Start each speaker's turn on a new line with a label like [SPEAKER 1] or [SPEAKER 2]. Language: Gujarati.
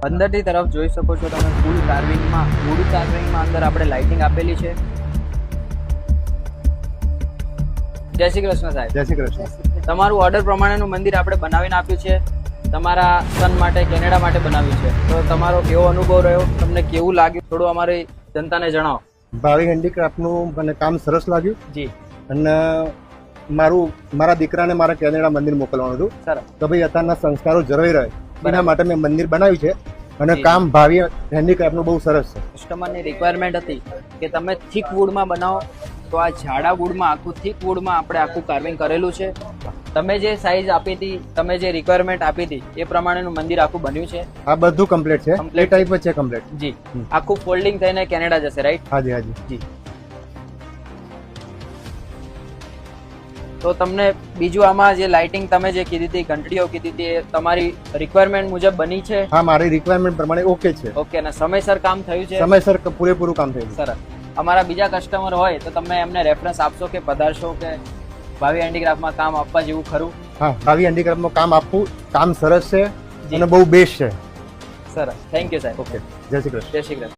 [SPEAKER 1] અંદરથી તરફ જોઈ શકો છો તમે ફૂલ કાર્વિંગમાં વુડ કાર્વિંગમાં અંદર આપણે લાઇટિંગ આપેલી છે. જય શ્રી કૃષ્ણ સાહેબ.
[SPEAKER 2] જય શ્રી કૃષ્ણ.
[SPEAKER 1] તમારું ઓર્ડર પ્રમાણેનું મંદિર આપણે બનાવીને આપ્યું છે. તમારા સન માટે કેનેડા માટે બનાવ્યું છે. તો તમારો કેવો અનુભવ રહ્યો, તમને કેવું લાગ્યું, થોડું અમારી જનતાને જણાવો.
[SPEAKER 2] ભાવિ હેન્ડીક્રાફ્ટનું મને કામ સરસ લાગ્યું
[SPEAKER 1] જી.
[SPEAKER 2] અને મારા દીકરાને મારા કેનેડા મંદિર મોકલવાનું હતું.
[SPEAKER 1] સરસ.
[SPEAKER 2] તો ભાઈ અત્યારના સંસ્કારો જળવાઈ રહે એના માટે મેં મંદિર બનાવ્યું છે અને
[SPEAKER 1] જી.
[SPEAKER 2] કામ ભાવિ હેન્ડીક્રાફ્ટનું બહુ સરસ છે.
[SPEAKER 1] કસ્ટમરની રિક્વાયરમેન્ટ હતી કે તમે થીક વુડમાં બનાવો, તો આ જાડા વુડમાં આખું થીક વુડમાં આપણે આખું કાર્વિંગ કરેલું છે. તમે જે સાઈઝ આપી હતી, તમે જે રિક્વાયરમેન્ટ આપી હતી એ પ્રમાણેનું મંદિર આખું બન્યું છે.
[SPEAKER 2] આ બધું કમ્પ્લીટ છે.
[SPEAKER 1] Complete
[SPEAKER 2] એ ટાઈપ જ છે કમ્પ્લીટ.
[SPEAKER 1] જી. આખું ફોલ્ડિંગ થઈને કેનેડા જશે, રાઈટ?
[SPEAKER 2] હાજી હાજી.
[SPEAKER 1] જી. તો તમને બીજું આમાં જે લાઇટિંગ તમે જે કીધી હતી, ઘંટડીઓ કીધી હતી, એ તમારી રિક્વાયરમેન્ટ મુજબ બની છે?
[SPEAKER 2] હા, મારી રિક્વાયરમેન્ટ પ્રમાણે ઓકે છે.
[SPEAKER 1] ઓકે. અને સમયસર કામ થયું છે?
[SPEAKER 2] સમયસર પૂરેપૂરું કામ થયું.
[SPEAKER 1] સરસ. અમારા બીજા કસ્ટમર હોય તો તમે એમને રેફરન્સ આપશો કે પધારશો કે ભાવિ હેન્ડીક્રાફ્ટમાં કામ આપવા જેવું ખરું?
[SPEAKER 2] હા, ભાવિ હેન્ડીક્રાફ્ટમાં કામ આપવું, કામ સરસ છે
[SPEAKER 1] જી.
[SPEAKER 2] અને બહુ બેસ્ટ છે.
[SPEAKER 1] સરસ. થેન્ક યુ સાહેબ.
[SPEAKER 2] ઓકે. જય શ્રી કૃષ્ણ.
[SPEAKER 1] જય શ્રી કૃષ્ણ.